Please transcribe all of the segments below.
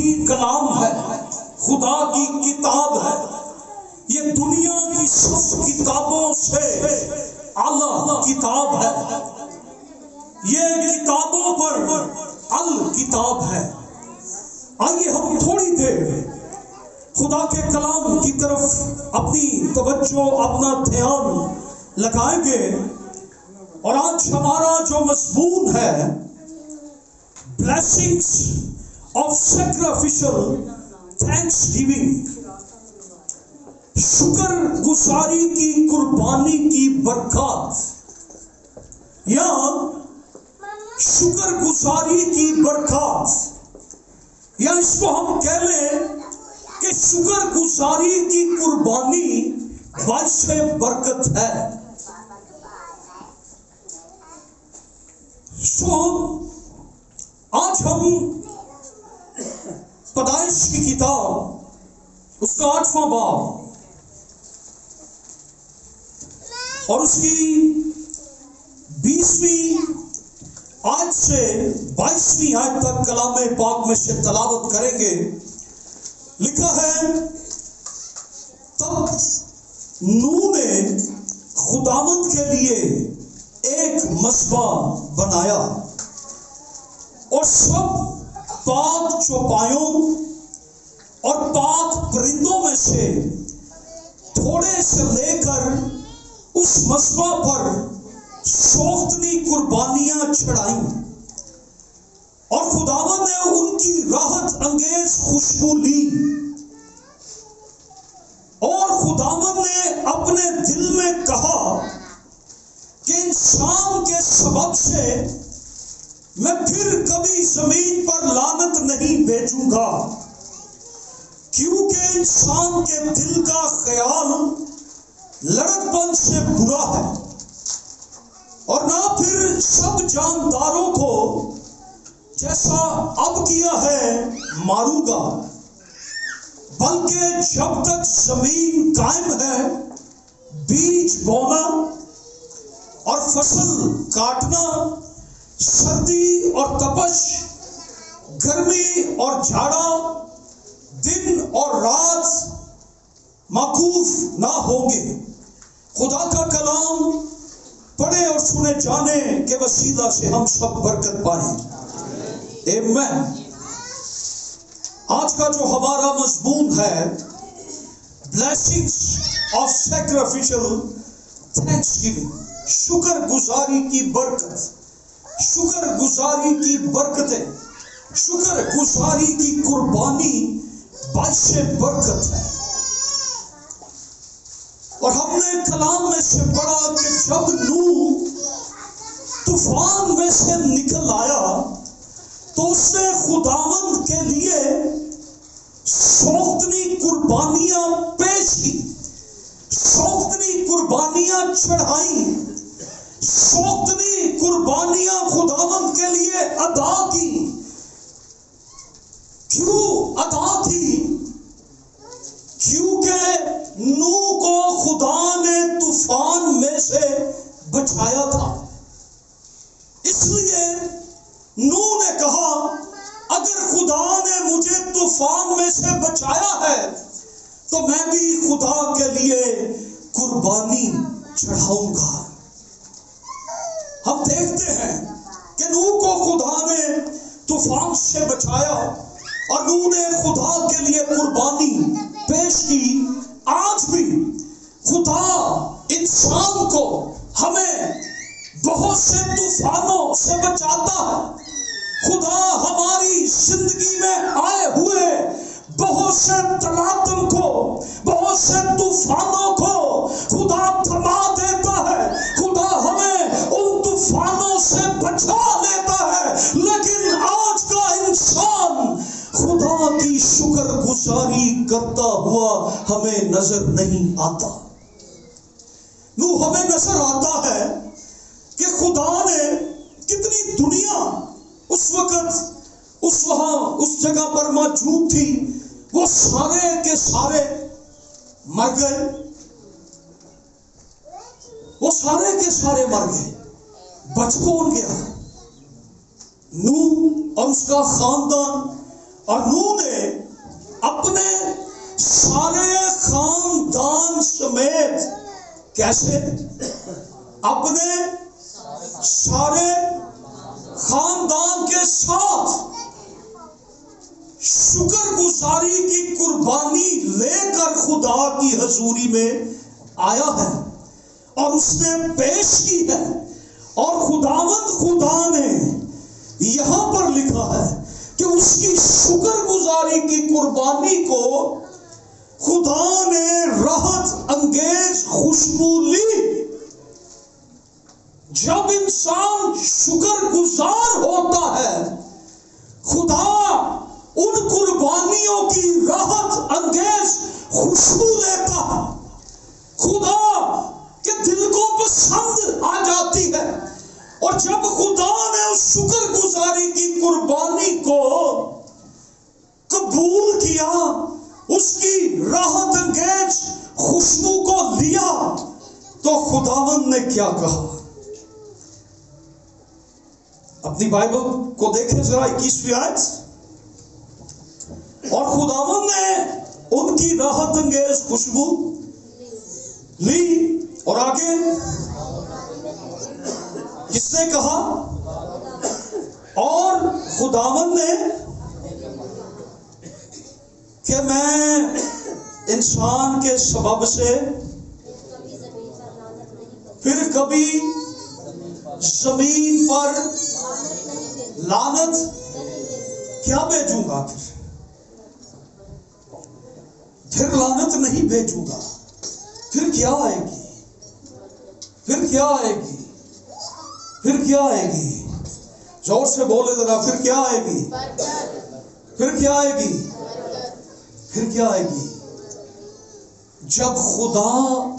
ہی کلام ہے، خدا کی کتاب ہے، یہ دنیا کی سب کتابوں سے اعلیٰ کتاب ہے، یہ کتابوں پر الکتاب ہے۔ آئیے ہم تھوڑی دیر خدا کے کلام کی طرف اپنی توجہ، اپنا دھیان لگائیں گے، اور آج ہمارا جو مضمون ہے blessings of sacrificial thanksgiving، شکر گزاری کی قربانی کی برکات، یا شکر گزاری کی برکات، یا اس کو ہم کہہ لیں کہ شکر گزاری کی قربانی باعث برکت ہے۔ آج ہم پیدائش کی کتاب اس کا 8واں باب اور اس کی 20ویں آیت سے 22ویں آیت تک کلام پاک میں سے تلاوت کریں گے۔ لکھا ہے، تب نوح نے خداوند کے لیے ایک مذبح بنایا اور سب پاک چوپایوں اور پاک پرندوں میں سے تھوڑے سے لے کر اس مذبح پر سوختنی قربانیاں چڑھائیں، اور خداوند نے ان کی راحت انگیز خوشبو لی، اور خداوند نے اپنے دل میں کہا کہ انسان کے سبب سے میں پھر کبھی زمین پر لعنت نہیں بھیجوں گا، کیونکہ انسان کے دل کا خیال لڑک پن سے برا ہے، اور نہ پھر سب جانداروں کو جیسا اب کیا ہے ماروں گا، بلکہ جب تک زمین قائم ہے بیج بونا اور فصل کاٹنا، سردی اور تپش، گرمی اور جھاڑا، دن اور رات موقوف نہ ہوں گے۔ خدا کا کلام پڑھے اور سنے جانے کے وسیلہ سے ہم سب برکت پائیں۔ آمین۔ آج کا جو ہمارا مضمون ہے blessings of sacrificial thanksgiving، شکر گزاری کی برکت، شکر گزاری کی برکتیں، شکر گزاری کی قربانی باعث برکت ہے۔ اور ہم نے کلام میں سے پڑھا کہ جب نوح طوفان میں سے نکل آیا تو اس نے خداوند کے لیے سوختنی قربانیاں پیش کی، سوختنی قربانیاں چڑھائیں، سوختنی قربانیاں خداوند کے لیے ادا کی۔ کیوں ادا کی؟ کیونکہ نوح کو خدا نے طوفان میں سے بچایا تھا، اس لیے نوح نے کہا اگر خدا نے مجھے طوفان میں سے بچایا ہے تو میں بھی خدا کے لیے قربانی چڑھاؤں گا۔ ہم دیکھتے ہیں کہ نوح کو خدا نے طوفان سے بچایا اور نوح نے خدا کے لیے قربانی پیش کی۔ آج بھی خدا انسان کو، ہمیں بہت سے طوفانوں سے بچاتا ہے۔ خدا ہماری زندگی میں آئے ہوئے بہت سے تلاطم کو، بہت سے طوفانوں کو خدا تھما دیتا ہے، خدا ہمیں ان طوفانوں سے بچا لیتا ہے۔ لیکن آج کا انسان خدا کی شکر گزاری کرتا ہوا ہمیں نظر نہیں آتا۔ نوح ہمیں نظر آتا ہے کہ خدا نے کتنی دنیا اس وقت اس جگہ پر موجود تھی، وہ سارے کے سارے مر گئے، وہ سارے کے سارے مر گئے، بچ کون گیا؟ نوح اور اس کا خاندان اور نوح نے اپنے سارے خاندان سمیت، کیسے؟ اپنے سارے خاندان کے ساتھ شکر گزاری کی قربانی لے کر خدا کی حضوری میں آیا ہے اور اس نے پیش کی ہے. اور خداوند خدا نے یہاں پر لکھا ہے کہ اس کی شکر گزاری کی قربانی کو خدا نے راحت انگیز خوشبو لی. جب انسان شکر گزار ہوتا ہے خدا ان قربانیوں کی راحت انگیز خوشبو لیتا ہے. خدا کے دل کو پسند آ جاتی ہے. اور جب خدا نے اس شکر گزاری کی قربانی کو قبول کیا، اس کی راحت انگیز خوشبو کو لیا، تو خداوند نے کیا کہا؟ اپنی بائبل کو دیکھیں ذرا 21ویں آیت. اور خداوند نے ان کی راحت انگیز خوشبو لی. اور آگے کس نے کہا؟ اور خداوند نے کہ میں انسان کے سبب سے پھر کبھی زمین پر لعنت کیا بھیجوں گا، پھر لعنت نہیں بھیجوں گا. پھر کیا آئے گی؟ پھر کیا آئے گی؟ پھر کیا آئے گی؟ زور سے بولے ذرا. پھر کیا آئے گی؟ پھر کیا آئے گی؟ پھر کیا آئے گی؟ جب خدا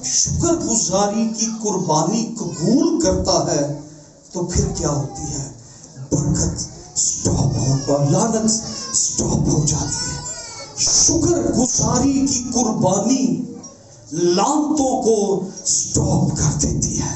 شکر گزاری کی قربانی قبول کرتا ہے تو پھر کیا ہوتی ہے؟ برکت سٹاپ ہوگا، لعنت سٹاپ ہو جاتی ہے. شکر گزاری کی قربانی لعنتوں کو سٹاپ کر دیتی ہے.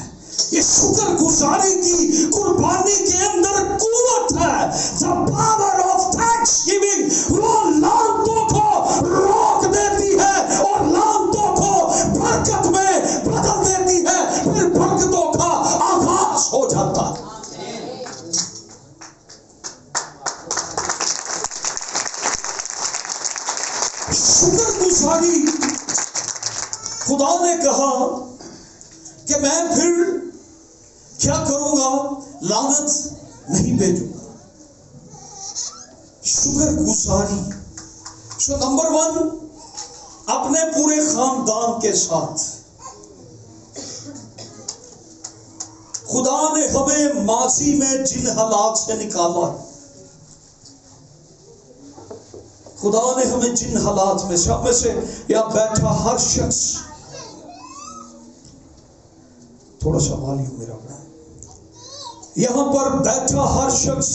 یہ شکر گزاری کی قربانی کے اندر قوت ہے. The power of thanksgiving وہ لعنتوں کو روک دیتی ہے اور لعنتوں کو برکت میں بدل دیتی ہے. پھر برکتوں کا آغاز ہو جاتا ہے. شکر گزاری خدا نے کہا کہ میں پھر کیا کروں گا؟ لعنت نہیں بھیجوں گا. شکر گزاری. سو نمبر 1 اپنے پورے خاندان کے ساتھ. خدا نے ہمیں ماضی میں جن حالات سے نکالا، خدا نے ہمیں جن حالات میں سے، ہم میں سے یا بیٹھا ہر شخص، تھوڑا سا والیوم میرا بڑھا، یہاں پر بیٹھا ہر شخص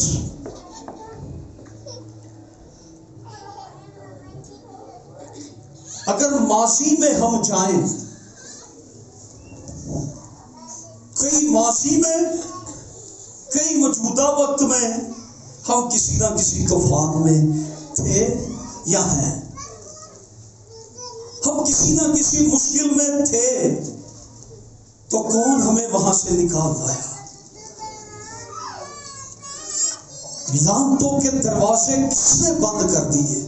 اگر ماضی میں ہم جائیں، کئی ماضی میں، کئی موجودہ وقت میں ہم کسی نہ کسی طوفان میں تھے یا ہیں، ہم کسی نہ کسی مشکل میں تھے، تو کون ہمیں وہاں سے نکال لایا؟ لعنتوں کے دروازے کس نے بند کر دیے؟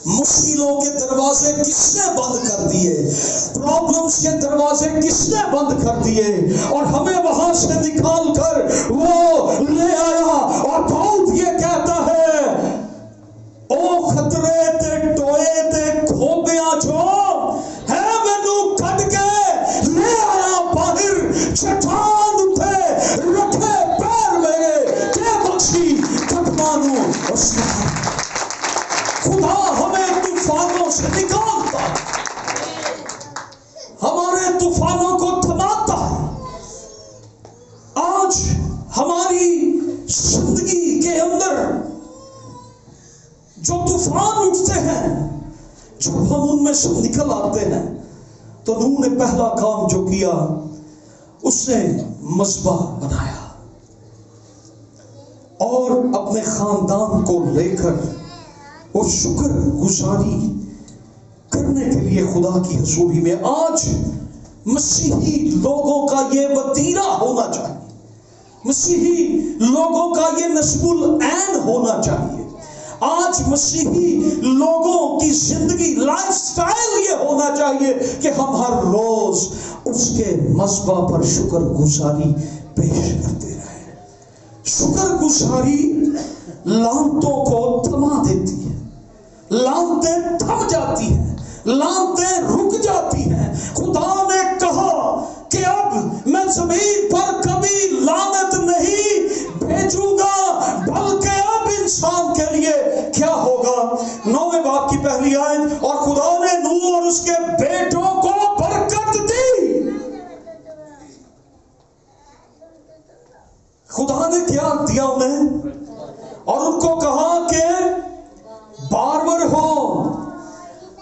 مشکلوں کے دروازے کس نے بند کر دیے؟ پرابلمز کے دروازے کس نے بند کر دیے؟ اور ہمیں وہاں سے نکال کر وہ لے آیا. اور داؤد یہ کہتا ہے، او خطرے تے ٹوئے تے کھوبیاں جو ہے مینوں کڈ کے لے آیا باہر. چٹان اٹھے رکھے پیر میرے کہ بخشی قدمانوں. خدا ہمیں طوفانوں سے نکالتا، ہمارے طوفانوں کو تھماتا ہے. آج ہماری زندگی کے اندر جو طوفان اٹھتے ہیں، جب ہم ان میں سے نکل آتے ہیں، تو نوح نے پہلا کام جو کیا، اس نے مذبح بنایا اور اپنے خاندان کو لے کر وہ شکر گزاری کرنے کے لیے خدا کی حضوری میں آج مسیحی لوگوں کا یہ وتیرہ ہونا چاہیے، مسیحی لوگوں کا یہ نصب العین ہونا چاہیے، آج مسیحی لوگوں کی زندگی لائف سٹائل یہ ہونا چاہیے کہ ہم ہر روز اس کے مذبح پر شکر گزاری پیش کرتے رہیں۔ شکر گزاری لعنتوں کو تھما دیتی ہے، لعنتیں تھم جاتی ہیں، لعنتیں رک جاتی ہیں۔ خدا نے کہا کہ اب میں زمین پر کبھی لعنت نہیں بھیجوں گا، بلکہ اب انسان کے لیے کیا ہوگا؟ 9ویں باب کی پہلی آیت، اور خدا نے نوح اور اس کے بیٹوں کو برکت دی۔ خدا نے کیا دیا انہیں؟ اور ان کو کہا کہ بارور ہو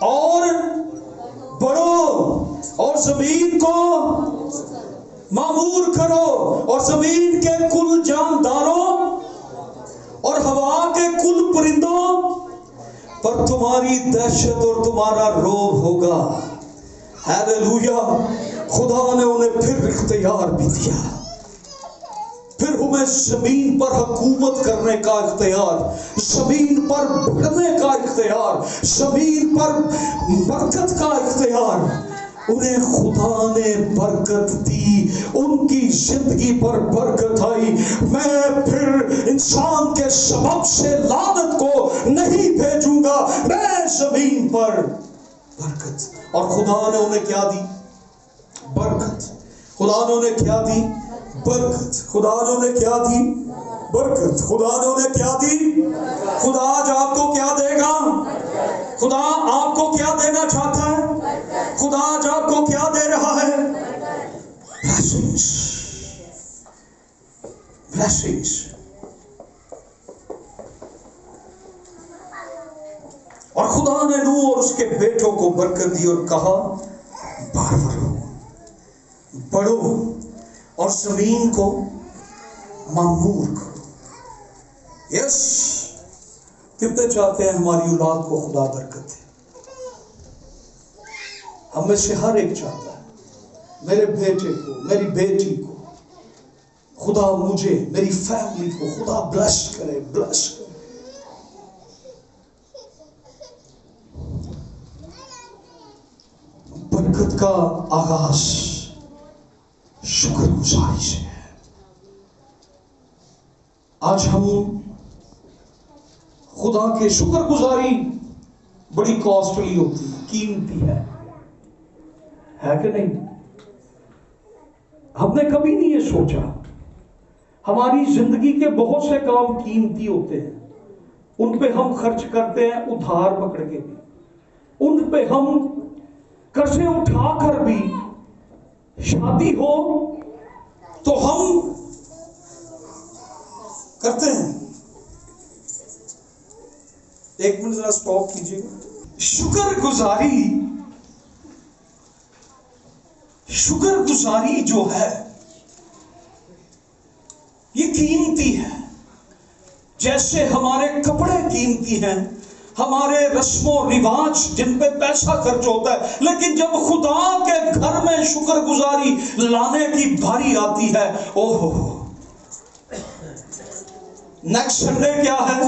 اور بڑھو اور زمین کو معمور کرو، اور زمین کے کل جانداروں اور ہوا کے کل پرندوں پر تمہاری دہشت اور تمہارا روب ہوگا۔ ہیلیلویا! خدا نے انہیں پھر اختیار بھی دیا، پھر ہمیں زمین پر حکومت کرنے کا اختیار، زمین پر بڑھنے کا اختیار، زمین پر برکت کا اختیار۔ انہیں خدا نے برکت دی، ان کی زندگی پر برکت آئی۔ میں پھر انسان کے سبب سے لعنت کو نہیں بھیجوں گا، میں زمین پر برکت۔ اور خدا نے انہیں کیا دی؟ برکت۔ خدا نے انہیں کیا دی؟ برکت۔ خدا نے انہیں کیا دی؟ برکت۔ خدا نے انہیں کیا دی؟ خدا آج آپ کو کیا دے گا؟ خدا آپ کو کیا دینا چاہتا ہے؟ خدا آج آپ کو کیا دے رہا ہے؟ blessings، blessings۔ اور خدا نے نوح اور اس کے بیٹوں کو برکت دی اور کہا بارور ہو، بڑھو اور زمین کو معمور کرو۔ یس، کتنے چاہتے ہیں ہماری اولاد کو خدا برکت دے؟ ہم میں سے ہر ایک چاہتا ہے میرے بیٹے کو، میری بیٹی کو خدا، مجھے، میری فیملی کو خدا بلیس کرے، بلیس کرے۔ برکت کا آغاز شکر گزاری سے ہے۔ آج ہم خدا کے شکر گزاری بڑی کاسٹلی ہوتی ہے، قیمتی ہے کہ نہیں؟ ہم نے کبھی نہیں یہ سوچا، ہماری زندگی کے بہت سے کام قیمتی ہوتے ہیں، ان پہ ہم خرچ کرتے ہیں ادھار پکڑ کے بھی، ان پہ ہم قرضے اٹھا کر بھی، شادی ہو تو ہم کرتے ہیں۔ ایک منٹ ذرا سٹاپ کیجیے گا۔ شکر گزاری جو ہے یہ قیمتی ہے، جیسے ہمارے کپڑے قیمتی ہیں، ہمارے رسم و رواج جن پہ پیسہ خرچ ہوتا ہے، لیکن جب خدا کے گھر میں شکر گزاری لانے کی باری آتی ہے، اوہ، نیکسٹ سنڈے کیا ہے؟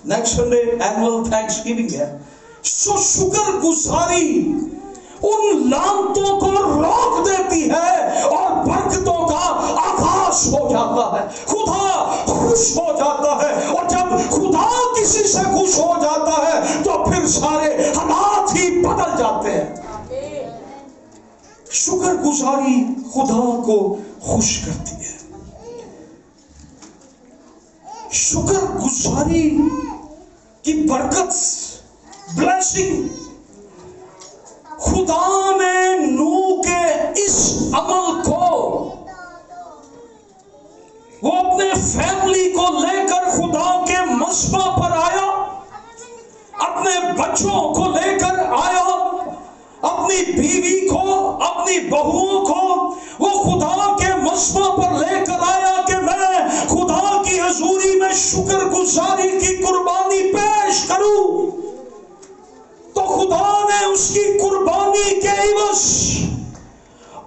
Next Sunday annual thanks giving ہے۔ سو شکر گزاری ان لعنتوں کو روک دیتی ہے اور برکتوں کا آغاز ہو جاتا ہے۔ خدا خوش ہو جاتا ہے، اور جب خدا کسی سے خوش ہو جاتا ہے تو پھر سارے حالات ہی بدل جاتے ہیں۔ شکر گزاری خدا کو خوش کرتی ہے۔ شکر گزاری کی برکت، بلیسنگ، خدا نے نوح کے اس عمل کو، وہ اپنے فیملی کو لے کر خدا کے مذبح پر آیا، اپنے بچوں کو لے کر آیا، اپنی بیوی کو، اپنی بہوؤں کو وہ خدا کے مذبح پر لے کر آیا کہ میں خدا کی حضوری میں شکر گزاری کی قربانی کروں تو خدا نے اس کی قربانی کے عوض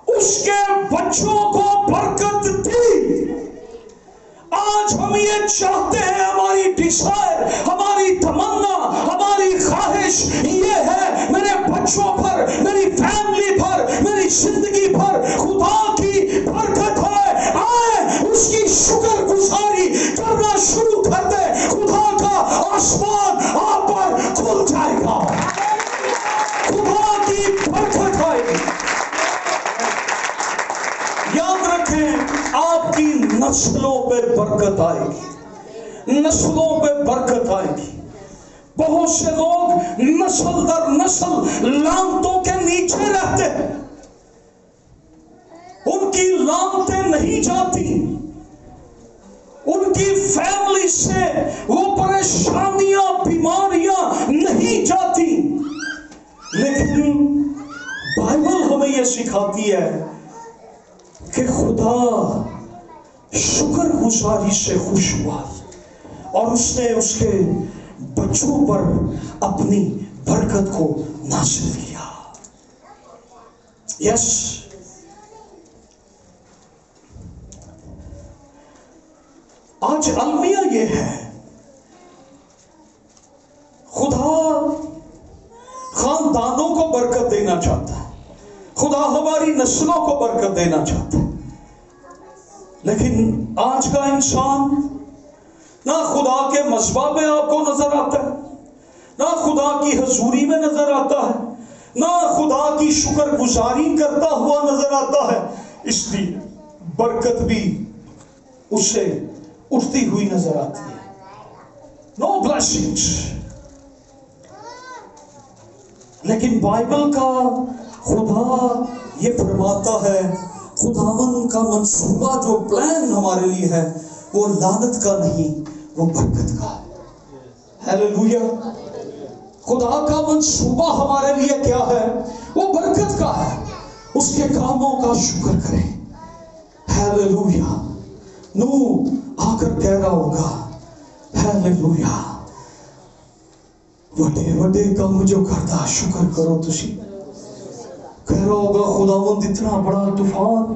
اس کے بچوں کو برکت دی۔ آج ہم یہ چاہتے ہیں، ہماری ڈیزائر، ہماری تمنا، ہماری خواہش یہ ہے میرے بچوں پر، میری فیملی پر، میری زندگی پر خدا کی برکت ہے۔ آئے اس کی شکر گزاری کرنا شروع کر دے، خدا کا آسمان آپ پر کھل جائے گا، خدا کی برکت آئے گی۔ یاد رکھیں، آپ کی نسلوں پہ برکت آئے گی، نسلوں پہ برکت آئے گی۔ بہت سے لوگ نسل در نسل لعنتوں کے نیچے رہتے ہیں، ان کی لعنتیں نہیں جاتی، ان کی فیملی سے وہ پریشانیاں بیماریاں نہیں جاتی، لیکن بائبل ہمیں یہ سکھاتی ہے کہ خدا شکر گزاری سے خوش ہوا اور اس نے اس کے بچوں پر اپنی برکت کو نازل کیا۔ یس، آج المیہ یہ ہے، خدا خاندانوں کو برکت دینا چاہتا ہے، خدا ہماری نسلوں کو برکت دینا چاہتا ہے، لیکن آج کا انسان نہ خدا کے مذبح میں آپ کو نظر آتا ہے، نہ خدا کی حضوری میں نظر آتا ہے، نہ خدا کی شکر گزاری کرتا ہوا نظر آتا ہے، اس لیے برکت بھی اس سے اٹھتی ہوئی نظر آتی ہے۔ نو بلیسنگز۔ لیکن بائبل کا خدا یہ فرماتا ہے، خداوند کا منصوبہ جو پلان ہمارے لیے ہے وہ لعنت کا نہیں، وہ برکت کا ہے۔ ہیلیلویا۔ خدا کا منصوبہ ہمارے لیے کیا ہے؟ وہ برکت کا ہے، اس کے کاموں کا شکر کریں۔ ہیلیلویا۔ نو آ کر کہہ رہا ہوگا ہیلیلویا، وڈے وڈے کام جو کرتا شکر کرو تسی۔ کہہ رہا ہوگا خداوند اتنا بڑا طوفان،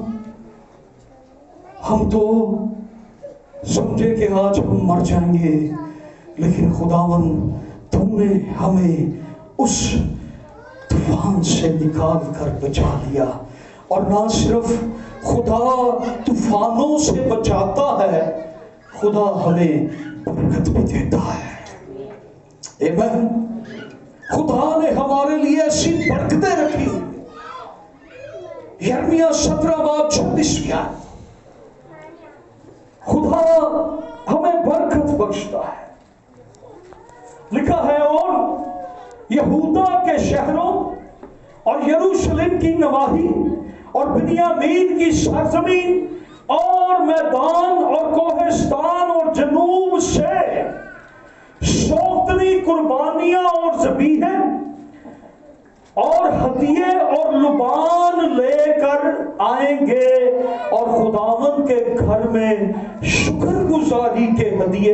ہم تو سمجھے کہ آج ہم مر جائیں گے، لیکن خداوند تم نے ہمیں اس طوفان سے نکال کر بچا لیا۔ اور نہ صرف خدا طوفانوں سے بچاتا ہے، خدا ہمیں برکت بھی دیتا ہے۔ آمین۔ خدا نے ہمارے لیے ایسی برکتیں رکھی۔ یرمیہ 17:26 کیا ہے؟ خدا ہمیں برکت بخشتا ہے۔ لکھا ہے، اور یہودا کے شہروں اور یروشلم کی نواحی اور بنیامین کی سرزمین اور میدان اور کوہستان اور جنوب سے سوختنی قربانیاں اور ذبیحیں اور ہدیے اور لبان لے کر آئیں گے اور خداوند کے گھر میں شکر گزاری کے ہدیے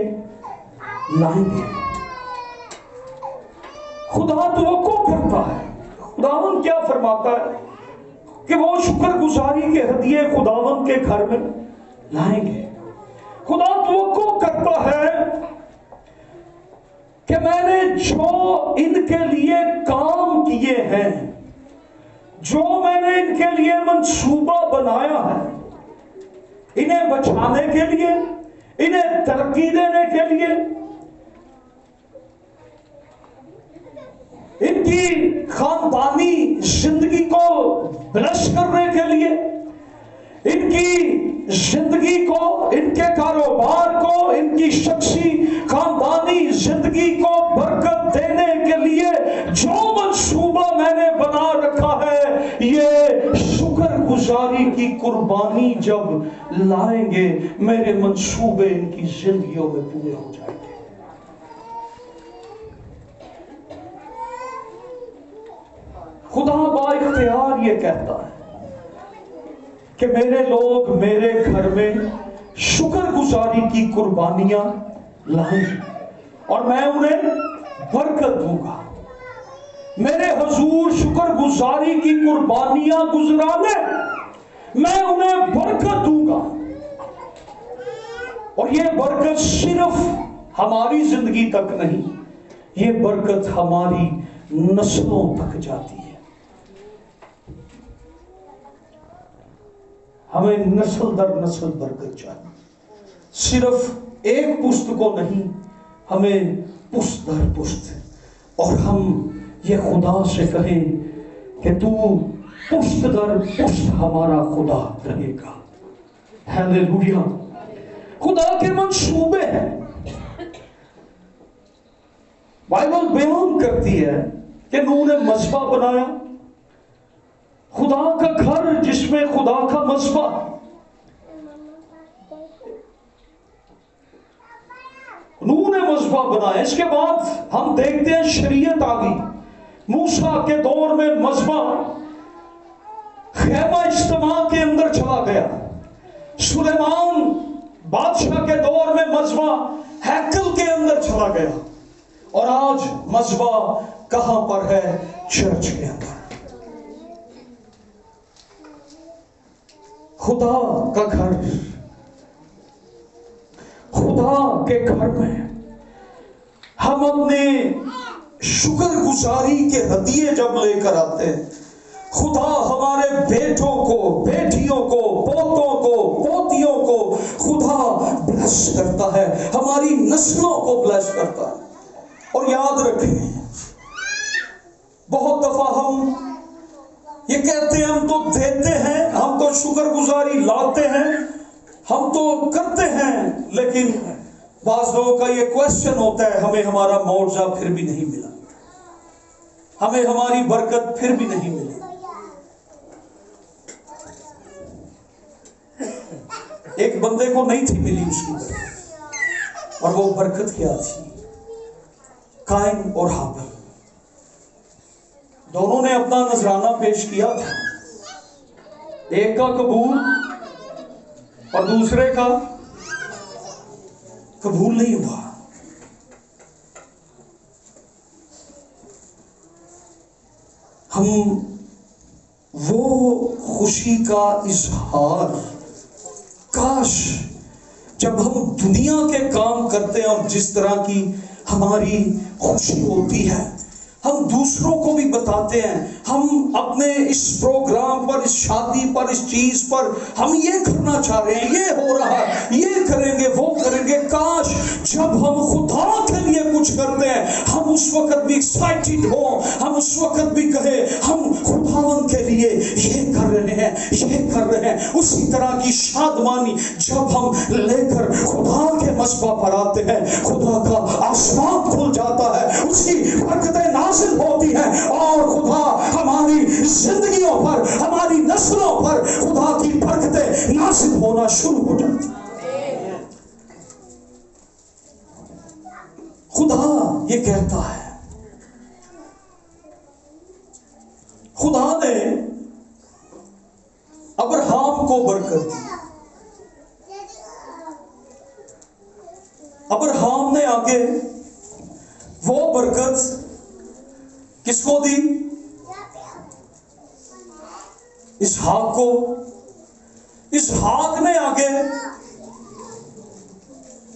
لائیں گے۔ خدا توقع کرتا ہے، خداوند کیا فرماتا ہے کہ وہ شکر گزاری کے ہدیے خداوند کے گھر میں لائیں گے۔ خدا توقع کرتا ہے کہ میں نے جو ان کے لیے کام کیے ہیں، جو میں نے ان کے لیے منصوبہ بنایا ہے، انہیں بچانے کے لیے، انہیں ترقی دینے کے لیے، ان کی خاندانی زندگی کو بلش کرنے کے لیے، ان کی زندگی کو، ان کے کاروبار کو، ان کی شخصی خاندانی زندگی کو برکت دینے کے لیے جو منصوبہ میں نے بنا رکھا ہے، یہ شکر گزاری کی قربانی جب لائیں گے، میرے منصوبے ان کی زندگیوں میں پورے ہو جائیں گے۔ خدا با اختیار یہ کہتا ہے کہ میرے لوگ میرے گھر میں شکر گزاری کی قربانیاں لائیں اور میں انہیں دوں گا، میرے حضور شکر گزاری کی قربانیاں گزرانے میں انہیں برکت دوں گا. اور یہ برکت صرف ہماری زندگی تک نہیں، یہ برکت ہماری نسلوں تک جاتی ہے. ہمیں نسل در نسل برکت چاہیے، صرف ایک پشت کو نہیں، ہمیں پشت در پشت. اور ہم یہ خدا سے کہیں کہ تو پشت در پشت ہمارا خدا رہے گا. ہیلیلویا. خدا کے منصوبے ہیں. بائبل بیان کرتی ہے کہ نوح نے مذبح بنایا، خدا کا گھر جس میں خدا کا مذبح. نوح نے مذبح بنایا. اس کے بعد ہم دیکھتے ہیں شریعت آ گئی. موسیٰ کے دور میں مذبح خیمہ اجتماع کے اندر چلا گیا. سلیمان بادشاہ کے دور میں مذبح ہیکل کے اندر چلا گیا. اور آج مذبح کہاں پر ہے؟ چرچ کے اندر. خدا کا گھر، خدا کے گھر میں ہم اپنے شکر گزاری کے ہدیے جب لے کر آتے ہیں، خدا ہمارے بیٹوں کو، بیٹیوں کو، پوتوں کو، پوتیوں کو خدا بلیس کرتا ہے، ہماری نسلوں کو بلیس کرتا ہے. اور یاد رکھیں، بہت دفعہ ہم یہ کہتے ہیں ہم تو دیتے ہیں، ہم تو شکر گزاری لاتے ہیں، ہم تو کرتے ہیں، لیکن بعض لوگوں کا یہ کوشچن ہوتا ہے ہمیں ہمارا معاوضہ پھر بھی نہیں ملا، ہمیں ہماری برکت پھر بھی نہیں ملی. ایک بندے کو نہیں تھی ملی اس کی برکت، اور وہ برکت کیا تھی؟ قائن اور ہابیل دونوں نے اپنا نذرانہ پیش کیا تھا. ایک کا قبول اور دوسرے کا قبول نہیں ہوا. ہم وہ خوشی کا اظہار کاش جب ہم دنیا کے کام کرتے ہیں اور جس طرح کی ہماری خوشی ہوتی ہے ہم دوسروں کو بھی بتاتے ہیں. ہم اپنے اس پروگرام پر، اس شادی پر، اس چیز پر ہم یہ کرنا چاہ رہے ہیں، یہ ہو رہا ہے، یہ کریں گے، وہ کریں گے. کاش جب ہم خدا کے لیے کچھ کرتے ہیں ہم اس وقت بھی ایکسائٹڈ ہوں، ہم اس وقت بھی کہیں ہم خداوند کے لیے یہ کر رہے ہیں، یہ کر رہے ہیں. اسی طرح کی شادمانی جب ہم لے کر خدا کے مذبح پر آتے ہیں، خدا کا آسمان کھل جاتا ہے، اس کی برکتیں نازل ہوتی ہیں، اور خدا ہماری زندگیوں پر، ہماری نسلوں پر خدا کی برکتیں نازل ہونا شروع ہو جاتی ہیں. خدا یہ کہتا ہے، خدا نے ابراہیم کو برکت دی. ابراہیم نے آگے وہ برکت کس کو دی؟ اسحاق کو. اسحاق نے آگے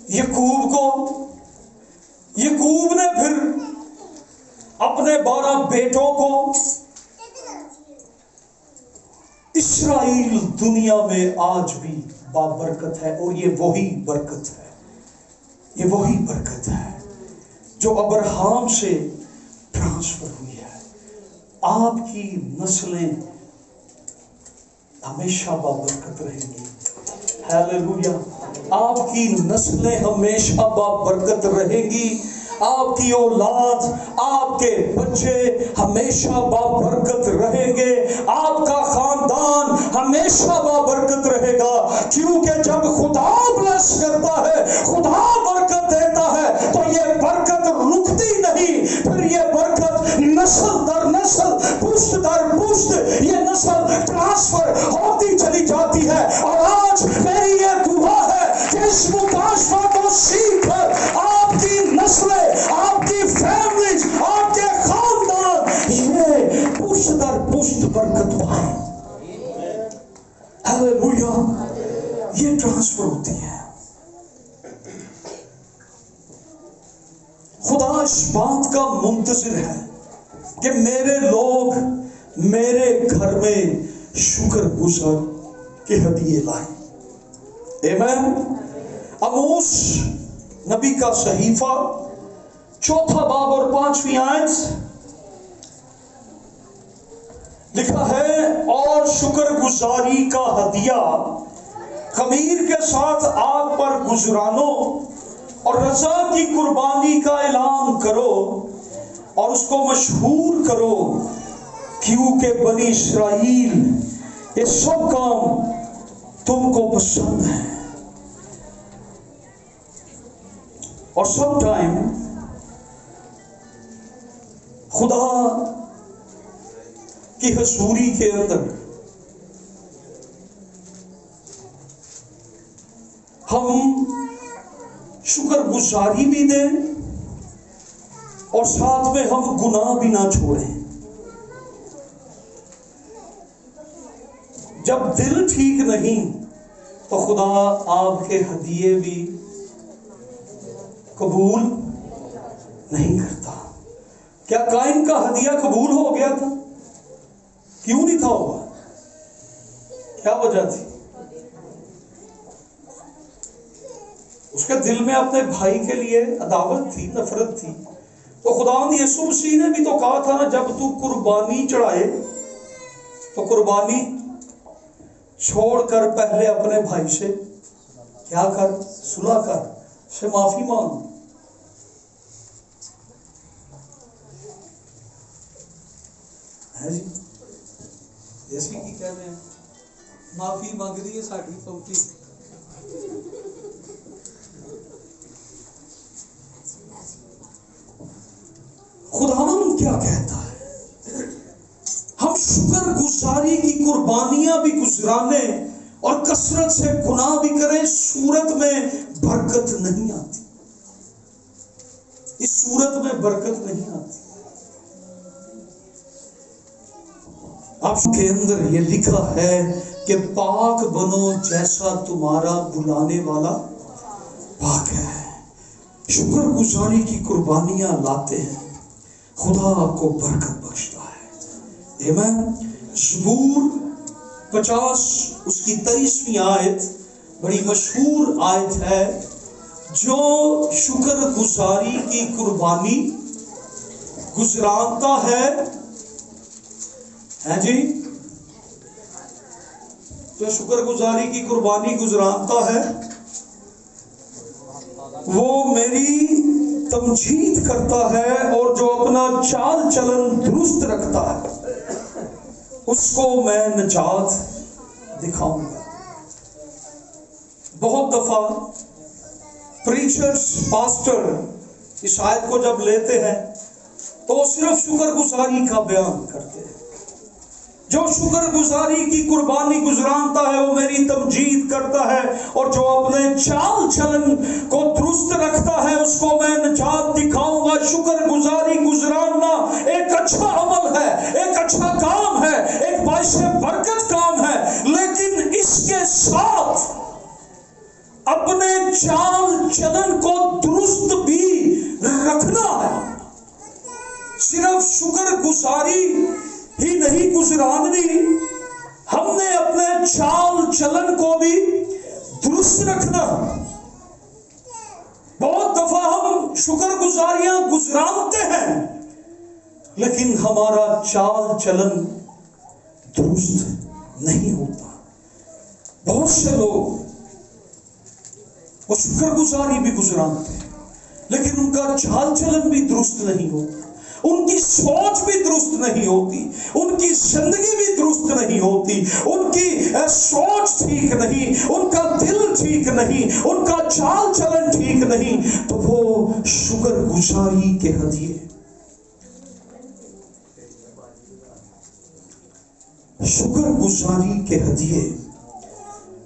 یعقوب کو. یعقوب نے پھر اپنے 12 بیٹوں کو. اسرائیل دنیا میں آج بھی بابرکت ہے، اور یہ وہی برکت ہے، یہ وہی برکت ہے جو ابراہیم سے ٹرانسفر ہوئی ہے. آپ کی نسلیں ہمیشہ بابرکت رہیں گی. ہیلیلویا. آپ کی نسلیں ہمیشہ بابرکت رہیں گی. آپ کی اولاد، آپ کے بچے ہمیشہ بابرکت رہیں گے. آپ کا خاندان ہمیشہ بابرکت رہے گا، کیونکہ جب خدا بلیس کرتا ہے، خدا برکت دیتا ہے، تو یہ برکت رکتی نہیں. پھر یہ برکت نسل در نسل، پشت در پشت یہ نسل ٹرانسفر ہوتی چلی جاتی ہے. اور آج میری یہ دعا ہے کہ اس مکاشفہ کو سیکھ کر آپ کی نسلیں، آپ کی فیملیز، آپ اس بات کا منتظر ہے کہ میرے لوگ میرے گھر میں شکر گزار کے ہدیے لائیں۔ آمین۔ آموس نبی کا صحیفہ 4 باب اور 5 آیت لکھا ہے، اور شکر گزاری کا ہدیہ خمیر کے ساتھ آگ پر گزرانو اور رضا کی قربانی کا اعلان کرو اور اس کو مشہور کرو، کیونکہ بنی اسرائیل یہ سب کام تم کو پسند ہے۔ اور سم ٹائم خدا کی حضوری کے اندر ہم شکر گزاری بھی دیں اور ساتھ میں ہم گناہ بھی نہ چھوڑیں۔ جب دل ٹھیک نہیں تو خدا آپ کے ہدیے بھی قبول نہیں کرتا۔ کیا قائن کا ہدیہ قبول ہو گیا تھا؟ کیوں نہیں تھا ہوا؟ کیا وجہ تھی؟ اس کے دل میں اپنے بھائی کے لیے عداوت تھی، نفرت تھی۔ تو خداوند یسوع مسیح نے بھی تو کہا تھا نا، جب تو قربانی چڑھائے تو قربانی چھوڑ کر پہلے اپنے بھائی سے کیا کر؟ صلح کر، سے معافی مانگ۔ ہے جی، جیسے کی کہتے ہیں معافی مانگ رہی ہے ساڑھی پمپی۔ خداوند کیا کہتا ہے؟ ہم شکر گزاری کی قربانیاں بھی گزرانے اور کثرت سے گناہ بھی کریں، صورت میں برکت نہیں آتی۔ اس صورت میں برکت نہیں آتی۔ آپ کے اندر یہ لکھا ہے کہ پاک بنو جیسا تمہارا بلانے والا پاک ہے۔ شکر گزاری کی قربانیاں لاتے ہیں، خدا آپ کو برکت بخشتا ہے۔ آمین۔ زبور 50 اس کی 23ویں آیت بڑی مشہور آیت ہے، جو شکر گزاری کی قربانی گزرانتا ہے جی، جو شکر گزاری کی قربانی گزرانتا ہے وہ میری تمجید کرتا ہے، اور جو اپنا چال چلن درست رکھتا ہے اس کو میں نجات دکھاؤں گا۔ بہت دفعہ پریچرز، پاسٹر اس آیت کو جب لیتے ہیں تو صرف شکر گزاری کا بیان کرتے ہیں۔ جو شکر گزاری کی قربانی گزرانتا ہے وہ میری تمجید کرتا ہے، اور جو اپنے چال چلن کو درست رکھتا ہے اس کو میں نجات دکھاؤں گا۔ شکر گزاری گزراننا ایک اچھا عمل ہے، ایک اچھا کام ہے، ایک باعث برکت کام ہے، لیکن اس کے ساتھ اپنے چال چلن کو درست بھی رکھنا ہے۔ صرف شکر گزاری ہی نہیں گزرانی، ہم نے اپنے چال چلن کو بھی درست رکھنا۔ بہت دفعہ ہم شکر گزاریاں گزرانتے ہیں لیکن ہمارا چال چلن درست نہیں ہوتا۔ بہت سے لوگ وہ شکر گزاری بھی گزرانتے ہیں لیکن ان کا چال چلن بھی درست نہیں ہوتا، ان کی سوچ بھی درست نہیں ہوتی، ان کی زندگی بھی درست نہیں ہوتی، ان کی سوچ ٹھیک نہیں، ان کا دل ٹھیک نہیں، ان کا چال چلن ٹھیک نہیں، تو وہ شکر گزاری کے ہدیے، شکر گزاری کے ہدیے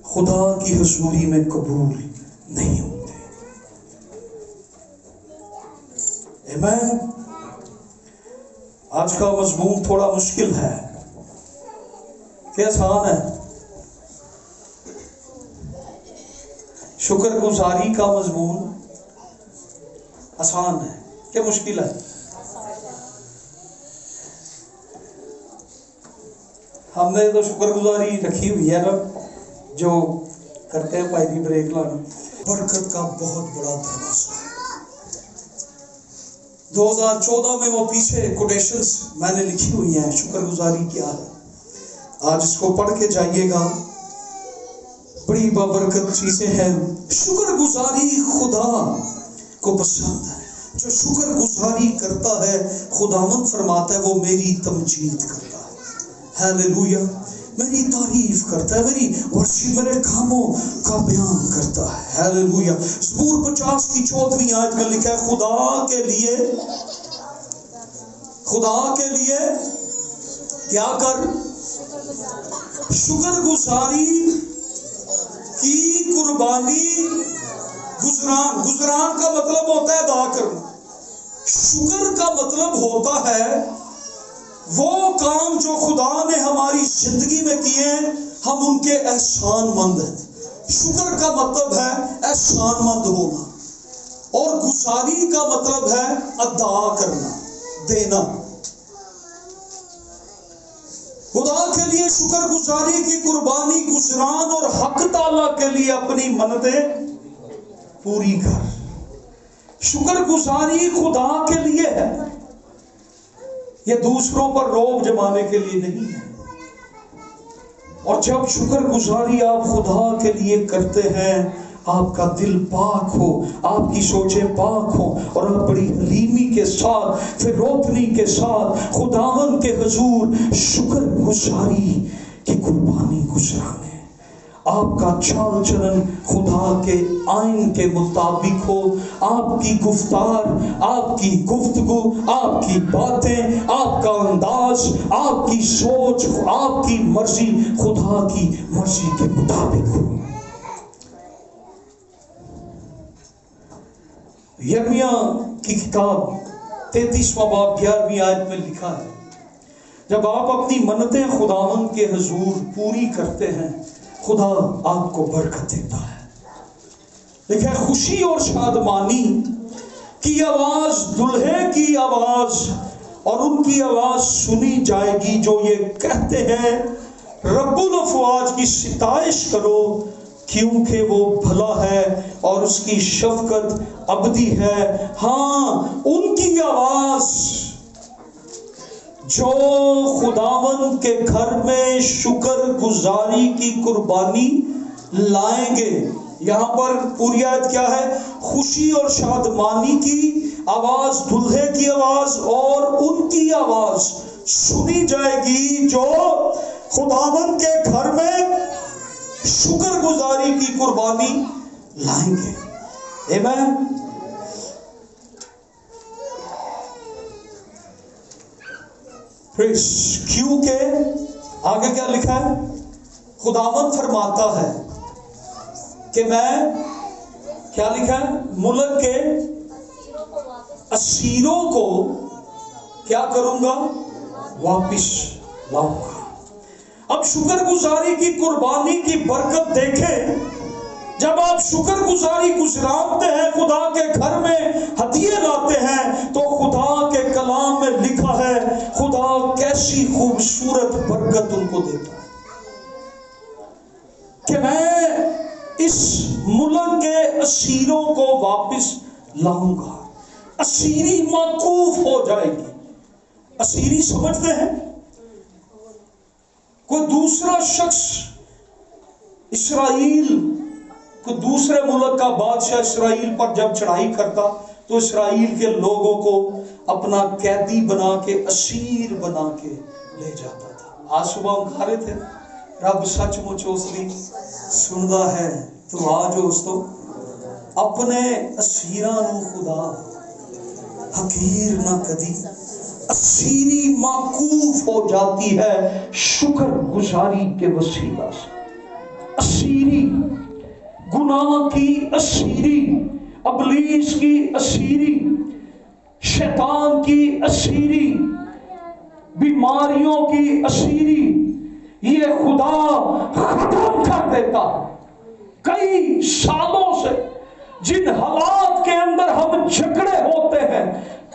خدا کی حضوری میں قبول نہیں ہوتے۔ آمین۔ آج کا مضمون تھوڑا مشکل ہے کہ آسان ہے؟ شکر گزاری کا مضمون آسان ہے، کہ مشکل ہے؟ ہم نے تو شکر گزاری رکھی ہوئی ہے نا، جو کرتے ہیں پہلی بریک لانا۔ برکت کا بہت بڑا دروازہ ہے۔ 2014 میں وہ پیچھے کوٹیشنز میں نے لکھی ہوئی ہیں، شکر گزاری کیا ہے، آج اس کو پڑھ کے جائیے گا، بڑی بابرکت چیزیں ہیں۔ شکر گزاری خدا کو پسند ہے، جو شکر گزاری کرتا ہے خداوند فرماتا ہے وہ میری تمجید کرتا ہے، ہیلیلویا، میری تعریف کرتا ہے، میری ورشپ، میرے کاموں کا بیان کرتا ہے، ہیلیلویا۔ زبور 50 کی 14ویں آیت میں لکھا ہے خدا کے لیے کیا کر؟ شکر گزاری کی قربانی، گزران کا مطلب ہوتا ہے ادا کرنا، شکر کا مطلب ہوتا ہے وہ کام جو خدا نے ہماری زندگی میں کیے ہیں ہم ان کے احسان مند ہیں۔ شکر کا مطلب ہے احسان مند ہونا، اور گزاری کا مطلب ہے ادا کرنا، دینا۔ خدا کے لیے شکر گزاری کی قربانی، گزران اور حق تعالیٰ کے لیے اپنی منتیں پوری کر۔ شکر گزاری خدا کے لیے ہے، یہ دوسروں پر روب جمانے کے لیے نہیں ہے۔ اور جب شکر گزاری آپ خدا کے لیے کرتے ہیں، آپ کا دل پاک ہو، آپ کی سوچیں پاک ہو، اور آپ بڑی حلیمی کے ساتھ، پھر روپنی کے ساتھ خداوند کے حضور شکر گزاری کی قربانی گزرانے، آپ کا چال چلن خدا کے آئین کے مطابق ہو، آپ کی گفتار، آپ کی گفتگو، آپ کی باتیں، آپ کا انداز، آپ کی سوچ، آپ کی مرضی خدا کی مرضی کے مطابق ہو۔ یرمیہ کی کتاب 33واں باب 11ویں آیت میں لکھا ہے، جب آپ اپنی منتیں خداوند کے حضور پوری کرتے ہیں خدا آپ کو برکت دیتا ہے۔ لکھا ہے خوشی اور شادمانی کی آواز، دلہے کی آواز، اور ان کی آواز سنی جائے گی جو یہ کہتے ہیں رب الافواج کی ستائش کرو، کیونکہ وہ بھلا ہے اور اس کی شفقت ابدی ہے۔ ہاں، ان کی آواز جو خداوند کے گھر میں شکر گزاری کی قربانی لائیں گے۔ یہاں پر پوری آیت کیا ہے؟ خوشی اور شادمانی کی آواز، دلہے کی آواز، اور ان کی آواز سنی جائے گی جو خداوند کے گھر میں شکر گزاری کی قربانی لائیں گے۔ آمین۔ کیونکہ آگے کیا لکھا ہے؟ خداوند فرماتا ہے کہ میں، کیا لکھا ہے؟ ملک کے اسیروں کو کیا کروں گا؟ واپس لاؤں گا۔ اب شکر گزاری کی قربانی کی برکت دیکھیں، جب آپ شکر گزاری گزرانتے ہیں، خدا کے گھر میں ہدیے لاتے ہیں، تو خدا کے کلام میں لکھا ہے خدا کیسی خوبصورت برکت ان کو دیتا ہے کہ میں اس ملک کے اسیروں کو واپس لاؤں گا۔ اسیری موقوف ہو جائے گی۔ اسیری سمجھتے ہیں؟ کوئی دوسرا شخص، اسرائیل، کوئی دوسرے ملک کا بادشاہ اسرائیل پر جب چڑھائی کرتا تو اسرائیل کے لوگوں کو اپنا قیدی بنا کے، اسیر بنا کے لے جاتا تھا۔ آج صبح ہم کھا رہے تھے، رب سچ مچ اس لی سندا ہے، تو آج اس تو اپنے اسیراں نو خدا حقیر نہ کدی۔ اسیری موقوف ہو جاتی ہے شکر گزاری کے وسیلہ سے۔ اسیری، گناہ کی اسیری، ابلیس کی اسیری، شیطان کی اسیری، بیماریوں کی اسیری، یہ خدا ختم کر دیتا ہے۔ کئی سالوں سے جن حالات کے اندر ہم جھگڑے ہوتے ہیں،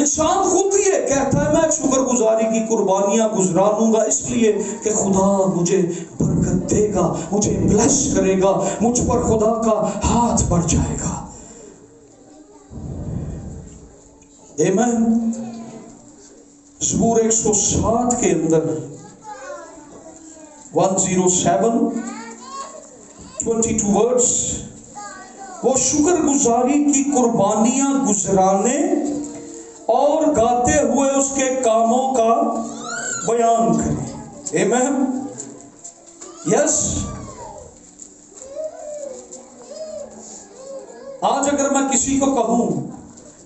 انسان خود یہ کہتا ہے میں شکر گزاری کی قربانیاں گزرانوں گا اس لیے کہ خدا مجھے برکت دے گا، مجھے بلیس کرے گا، مجھ پر خدا کا ہاتھ بڑھ جائے گا۔ آمین۔ زبور 107 کے اندر 107 22 ورڈز، وہ شکر گزاری کی قربانیاں گزرانے اور گاتے ہوئے اس کے کاموں کا بیان کریں۔ آمین۔ یس، آج اگر میں کسی کو کہوں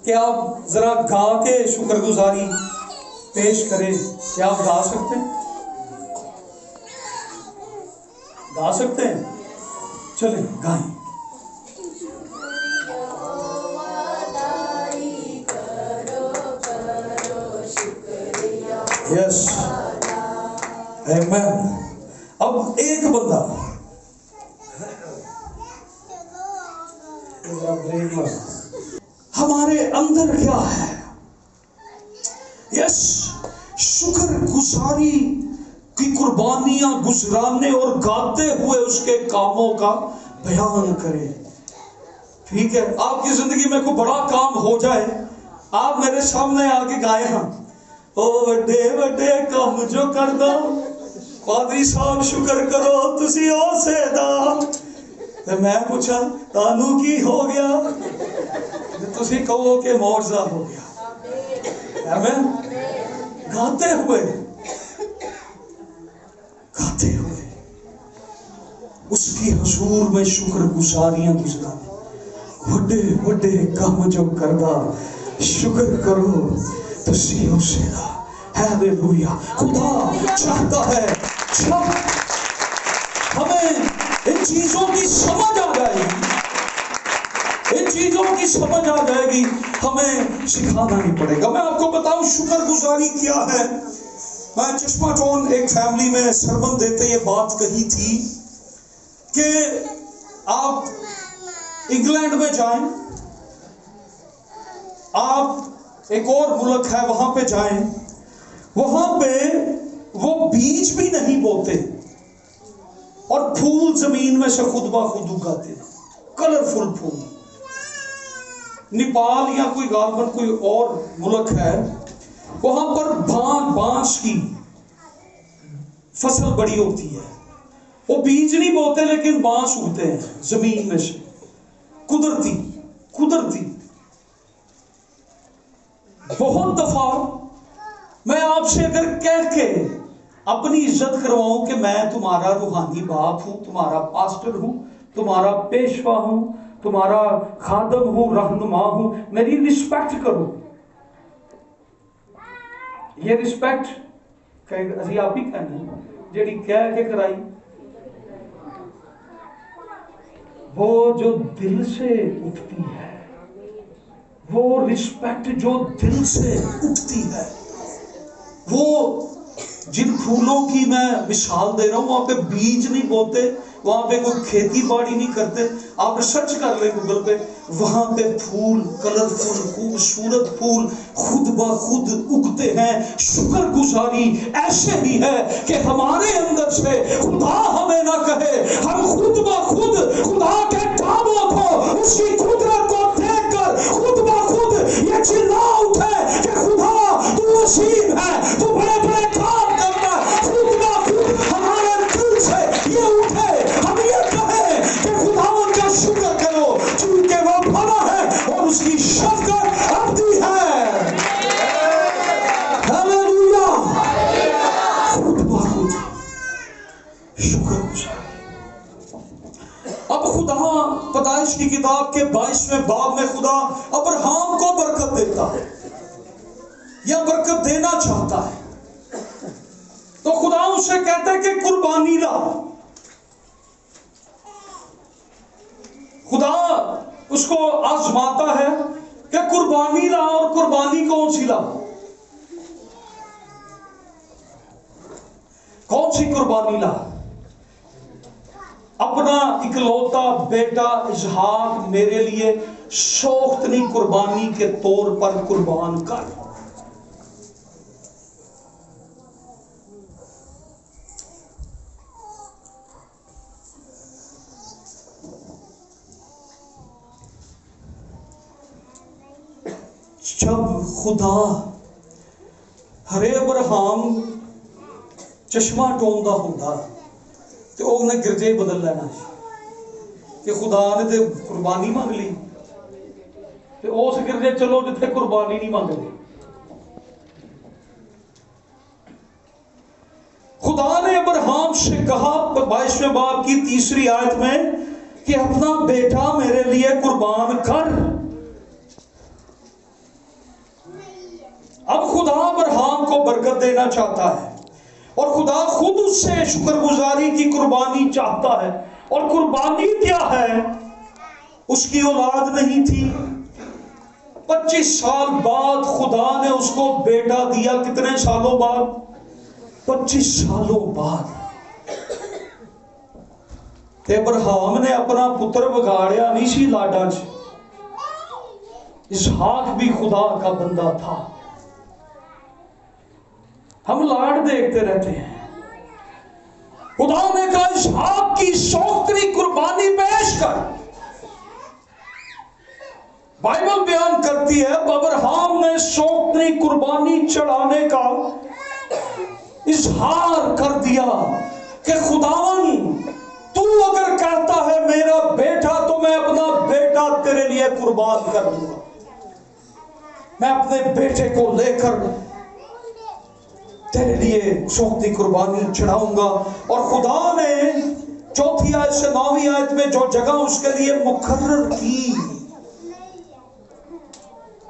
کہ آپ ذرا گا کے شکر گزاری پیش کریں، کیا آپ گا سکتے ہیں؟ گا سکتے ہیں؟ چلیں گائیں۔ یس، آمین۔ اب ایک بندہ ہمارے اندر کیا ہے؟ یس، شکر گزاری کی قربانیاں گزرانے اور گاتے ہوئے اس کے کاموں کا بیان کرے۔ ٹھیک ہے، آپ کی زندگی میں کوئی بڑا کام ہو جائے، آپ میرے سامنے آ کے گائے ہاں، او وڈے وڈے کام جو کر دو پادری صاحب شکر کرو تسی او سے دا، میں پوچھا تانوں کی ہو گیا؟ تسی کہو کہ معجزہ ہو گیا۔ آمین۔ گاتے ہوئے اس کی حضور میں شکر گزاریاں گزرانے، وڈے وڈے کام جو کردا شکر کرو تسی اسے دا۔ ہیلیلویا۔ خدا چاہتا ہے جب ہمیں ان چیزوں کی سمجھ آ جائے گی، ان چیزوں کی سمجھ آ جائے گی، ہمیں سکھانا نہیں پڑے گا۔ میں آپ کو بتاؤں شکر گزاری کیا ہے۔ میں چشمہ ٹون ایک فیملی میں سرمن دیتے یہ بات کہی تھی کہ آپ انگلینڈ میں جائیں، آپ ایک اور ملک ہے وہاں پہ جائیں، وہاں پہ وہ بیج بھی نہیں بوتے اور پھول زمین میں سے خود بخود اگاتے، کلرفل پھول۔ نیپال یا کوئی غالباً کوئی اور ملک ہے، وہاں پر بانس کی فصل بڑی ہوتی ہے، وہ بیج نہیں بوتے لیکن بانس اگتے ہیں زمین میں سے، قدرتی۔ بہت دفعہ میں آپ سے اگر کہہ کے اپنی عزت کرواؤں کہ میں تمہارا روحانی باپ ہوں، تمہارا پاسٹر ہوں، تمہارا پیشوا ہوں، تمہارا خادم ہوں، رہنما ہوں، میری رسپیکٹ کرو، یہ رسپیکٹ اسی آپ ہی کہنا جیڑی کہہ کے کرائی، وہ جو دل سے اٹھتی ہے، وہ رسپیکٹ جو دل سے اٹھتی ہے، وہ جن پھولوں کی میں مثال دے رہا ہوں وہاں پہ بیج نہیں بوتے، وہاں پہ کوئی کھیتی باڑی نہیں کرتے، آپ ریسرچ کر لیں گوگل پہ، وہاں پہ پھول کلرفل خوبصورت پھول خود بخود اگتے ہیں۔ شکر گزاری ایسے ہی ہے کہ ہمارے اندر سے خدا ہمیں نہ کہے، ہم خود بخود خدا کے کاموں کو، اس کی قدرت کو دیکھ کر خود بخود یہ چلا اٹھے کہ خدا تو عظیم ہے، تو بڑے بڑے کام کرنا، خود بخود ہمارے دل سے یہ اٹھے، ہم یہ کہیں کہ خدا ان کا شکر کرو کیونکہ وہ بڑا ہے اور اس کی شفقت ابدی ہے۔ ہلیلویا۔ خود بخود شکر گزار۔ اب خدا پیدائش کی کتاب کے 22ویں باب میں خدا ابراہیم کو برکت دیتا ہے یا برکت دینا چاہتا ہے، تو خدا اسے کہتا ہے کہ قربانی لا۔ خدا اس کو آزماتا ہے کہ قربانی لا، اور قربانی کون سی لا؟ کون سی قربانی لا؟ اپنا اکلوتا بیٹا اسحاق میرے لیے سوختنی قربانی کے طور پر قربان کر۔ جب خدا ہرے ابراہم چشمہ ٹوندا ہوندا تے او نے گرجے بدل لینا کہ خدا نے تے قربانی مانگ لی تے اس گرجے چلو جتھے قربانی نہیں مانگ لی. خدا نے ابراہم سے کہا 22ویں باب کی 3 آیت میں کہ اپنا بیٹا میرے لیے قربان کر. اب خدا ابراہم کو برکت دینا چاہتا ہے اور خدا خود اس سے شکر گزاری کی قربانی چاہتا ہے. اور قربانی کیا ہے؟ اس کی اولاد نہیں تھی، 25 سال بعد خدا نے اس کو بیٹا دیا. کتنے سالوں بعد؟ 25 سالوں بعد. تے ابراہم نے اپنا پتر بگاڑیا نہیں سی لاڈا چ. اسحاق بھی خدا کا بندہ تھا. ہم لاڈ دیکھتے رہتے ہیں. خدا نے کہا اسحاق کی سوختری قربانی پیش کر. بائبل بیان کرتی ہے ابراہم نے سوختری قربانی چڑھانے کا اظہار کر دیا کہ خداوند تو اگر کہتا ہے میرا بیٹا تو میں اپنا بیٹا تیرے لیے قربان کر دوں گا. میں اپنے بیٹے کو لے کر تیرے لیے سوختری قربانی چڑھاؤں گا. اور خدا نے 4 آیت سے 9 آیت میں جو جگہ اس کے لیے مقرر کی،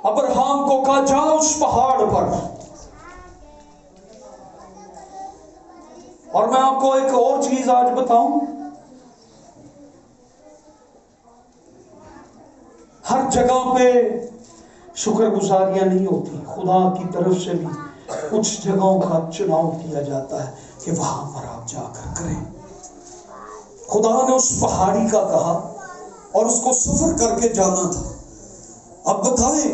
ابراہم کو کہا جا اس پہاڑ پر. اور میں آپ کو ایک اور چیز آج بتاؤں، ہر جگہ پہ شکر گزاریاں نہیں ہوتی. خدا کی طرف سے بھی کچھ جگہوں کا چناؤ کیا جاتا ہے کہ وہاں پر آپ جا کر کریں. خدا نے اس پہاڑی کا کہا اور اس کو سفر کر کے جانا تھا. اب بتائیں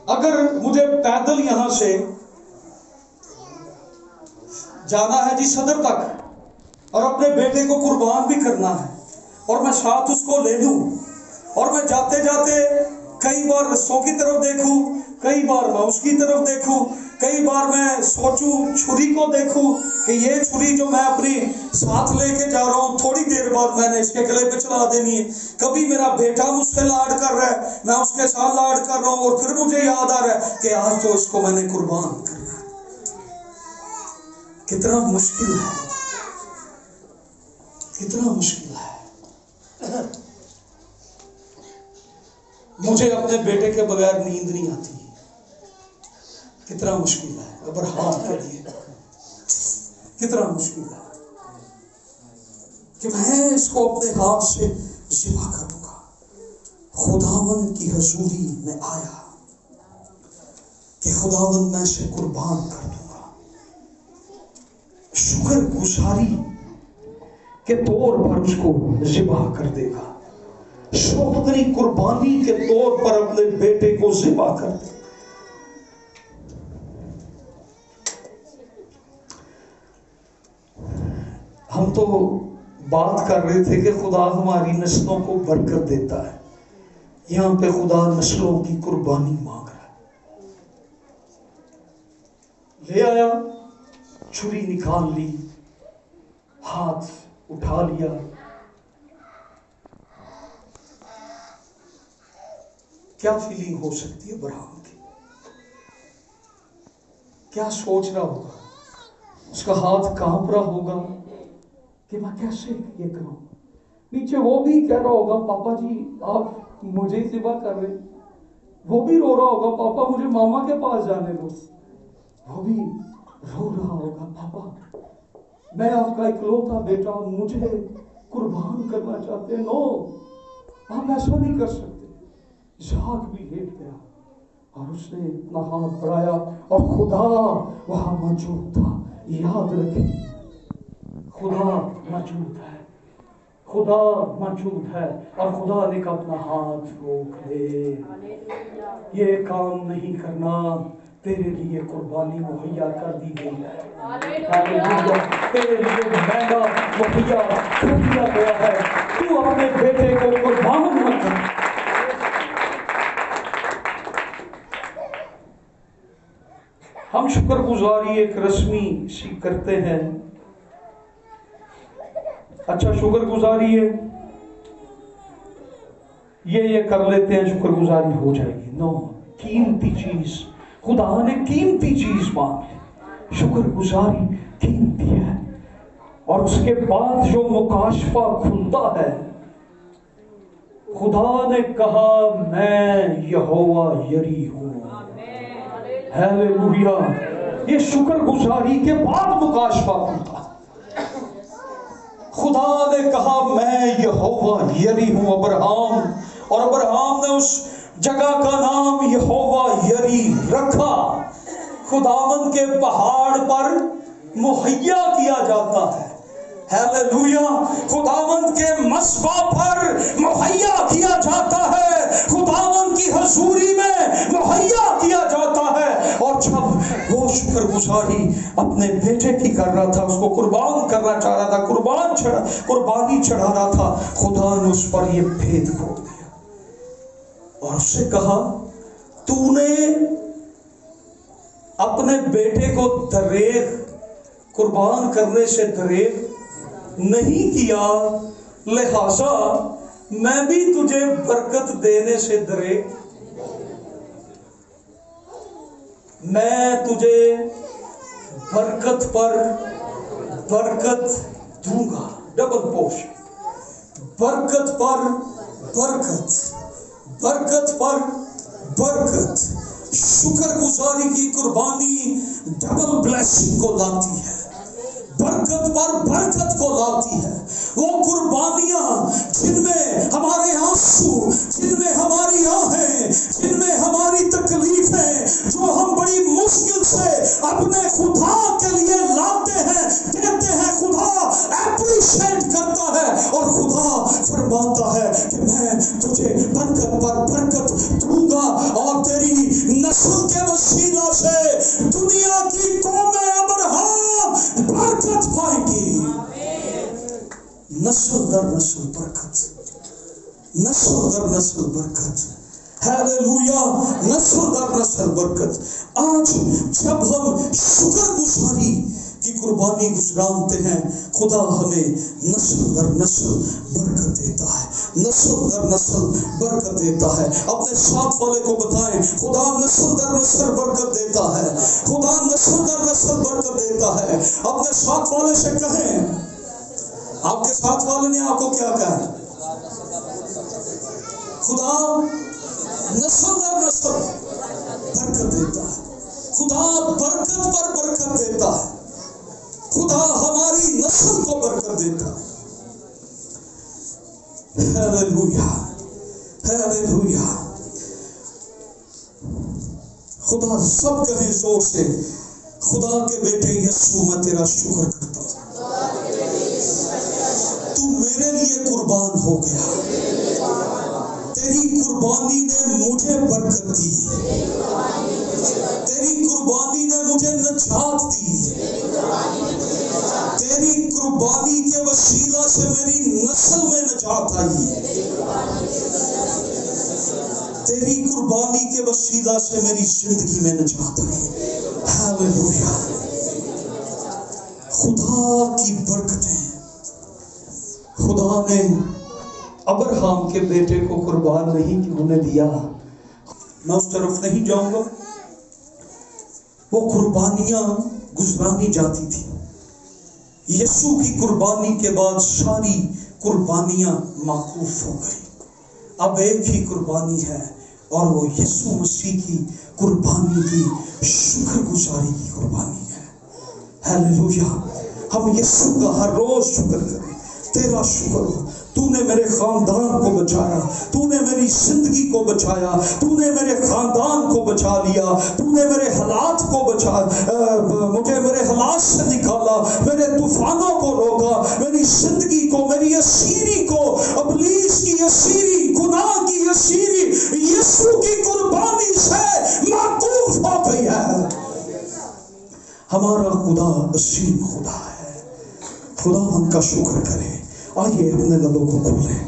اگر مجھے پیدل یہاں سے جانا ہے جی صدر تک اور اپنے بیٹے کو قربان بھی کرنا ہے اور میں ساتھ اس کو لے لوں اور میں جاتے جاتے کئی بار رستوں کی طرف دیکھوں، کئی بار میں اس کی طرف دیکھوں، کئی بار میں سوچوں چھری کو دیکھوں کہ یہ چھری جو میں اپنی ساتھ لے کے جا رہا ہوں تھوڑی دیر بعد میں نے اس کے گلے پہ چلا دینی ہے. کبھی میرا بیٹا مجھ سے لاڈ کر رہا ہے، میں اس کے ساتھ لاڈ کر رہا ہوں اور پھر مجھے یاد آ رہا ہے کہ آج تو اس کو میں نے قربان کرنا ہے. کتنا مشکل ہے، کتنا مشکل ہے. مجھے اپنے بیٹے کے بغیر نیند نہیں آتی. کتنا مشکل ہے ابراہم کے لیے، کتنا مشکل ہے کہ میں اس کو اپنے ہاتھ سے ذبح کروں گا. خداوند کی حضوری میں آیا کہ خداوند میں اسے قربان کر دوں گا. شکر گزاری کے طور پر اس کو ذبح کر دے گا. سوختری قربانی کے طور پر اپنے بیٹے کو ذبح کر دے. ہم تو بات کر رہے تھے کہ خدا ہماری نسلوں کو برکت دیتا ہے. یہاں پہ خدا نسلوں کی قربانی مانگ رہا ہے. لے آیا، چھری نکال لی، ہاتھ اٹھا لیا. کیا فیلنگ ہو سکتی ہے ابراہم کی؟ کیا سوچ رہا ہوگا؟ اس کا ہاتھ کانپ رہا ہوگا کہ میں کیسے یہ کروں. نیچے وہ بھی کہہ رہا ہوگا پاپا جی آپ مجھے ذبح کر رہے. وہ بھی رو رہا ہوگا پاپا مجھے ماما کے پاس جانے دو. وہ بھی رو رہا ہوگا پاپا میں آپ کا اکلوتا بیٹا مجھے قربان کرنا چاہتے ہیں. نو، آپ ایسا نہیں کر سکتے. اسحاق بھی لیٹ گیا اور اس نے اپنا ہاتھ بڑھایا اور خدا وہاں موجود تھا. یاد رکھیں خدا موجود ہے، خدا موجود ہے. اور خدا نے کہا اپنا ہاتھ روک دے، یہ کام نہیں کرنا، تیرے لیے قربانی مہیا کر دی گئی ہے. تیرے لیے مہنگا مہیا کر دیا گیا ہے. تو اپنے بیٹے کو قربان مت کر. شکر گزاری ایک رسمی سی کرتے ہیں. اچھا شکر گزاری ہے یہ کر لیتے ہیں شکر گزاری ہو جائے گی. نو، قیمتی چیز خدا نے قیمتی چیز مانگی. شکر گزاری قیمتی ہے. اور اس کے بعد جو مکاشفہ کھلتا ہے، خدا نے کہا میں یہوہ یری ہوں. ہیلیلویا. یہ شکر گزاری کے بعد مکاشفہ کھلتا ہے. خدا نے کہا میں یہوہ یری ہوں ابراہیم، اور ابراہیم نے اس جگہ کا نام یہوہ یری رکھا. خداوند کے پہاڑ پر مہیا کیا جاتا ہے. ہیلیلویا. خداوند کے مصباح پر مہیا کیا جاتا ہے، خداوند کی حضوری میں مہیا کیا جاتا ہے. اور جب وہ شکر گزاری اپنے بیٹے کی کر رہا تھا، اس کو قربان کرنا چاہ رہا تھا، قربانی چڑھا رہا تھا، خدا نے اس پر یہ بھید کھول دیا اور اس سے کہا تو نے اپنے بیٹے کو دریغ قربان کرنے سے دریغ نہیں کیا، لہذا میں بھی تجھے برکت دینے سے دریغ، میں تجھے برکت پر برکت دوں گا. ڈبل پورشن، برکت پر برکت، برکت پر برکت. شکر گزاری کی قربانی ڈبل بلیسنگ کو لاتی ہے، برکت پر برکت کو لاتی ہے. وہ قربانیاں جن میں ہمارے آنسو، جن میں ہماری آہیں، جن میں ہماری تکلیفیں، جو ہم بڑی مشکل سے اپنے خدا کے لیے لاتے ہیں، دیتے ہیں، خدا اپریشیٹ کرتا ہے اور خدا فرماتا ہے کہ میں تجھے برکت پر برکت دوں گا اور تیری نسل کے وسیلہ سے دنیا کی قومیں ابراہیم برکت پائیں گی. نسل در نسل برکت، نسل در نسل برکت. ہیلیلویا. نسل در نسل برکت. آج جب ہم شکر گزاری کی قربانی گزرانتے ہیں، خدا ہمیں نسل در نسل برکت دیتا ہے، نسل در نسل برکت دیتا ہے. اپنے ساتھ والے کو بتائیں خدا نسل در نسل برکت دیتا ہے، خدا نسل در نسل برکت دیتا ہے. اپنے ساتھ والے سے کہیں، آپ کے ساتھ والے نے آپ کو کیا کہا؟ خدا نسل در نسل برکت دیتا ہے، خدا برکت پر برکت دیتا ہے، خدا ہماری نسل کو برکت دیتا ہے. Hallelujah, hallelujah. خدا سب کہیں زور سے، خدا کے بیٹے یسوع میں تیرا شکر کرتا ہوں، تو میرے لیے قربان ہو گیا، تیری قربانی نے مجھے برکت دی، تیری قربانی نے مجھے نجات دی، تیری قربانی کے وسیلہ سے میری نسل میں نجات آئی، تیری قربانی کے وسیلہ سے میری زندگی میں نجات آئی. ہیلیلویا. خدا کی برکتیں. خدا نے ابراہیم کے بیٹے کو قربان نہیں ہونے دیا. میں اس طرف نہیں جاؤں گا. وہ قربانیاں گزرانی جاتی تھی. یسوع کی قربانی کے بعد ساری قربانیاں موقوف ہو گئی. اب ایک ہی قربانی ہے اور وہ یسوع مسیح کی قربانی کی شکر گزاری کی قربانی ہے. ہیلیلویا. ہم یسوع کا ہر روز شکر کریں. تیرا شکر ہو، تو نے میرے خاندان کو بچایا، تو نے میری زندگی کو بچایا، تو نے میرے خاندان کو بچا لیا، تو نے میرے حالات کو مجھے میرے حالات سے نکالا، میرے طوفانوں کو روکا، میری زندگی کو، میری اسیری کو، ابلیس کی اسیری، گناہ کی اسیری یسوع کی قربانی سے معطوف ہو گئی ہے. ہمارا خدا عظیم خدا ہے. خدا ہم کا شکر کرے. آئیے اپنے لبوں کو کھولیں.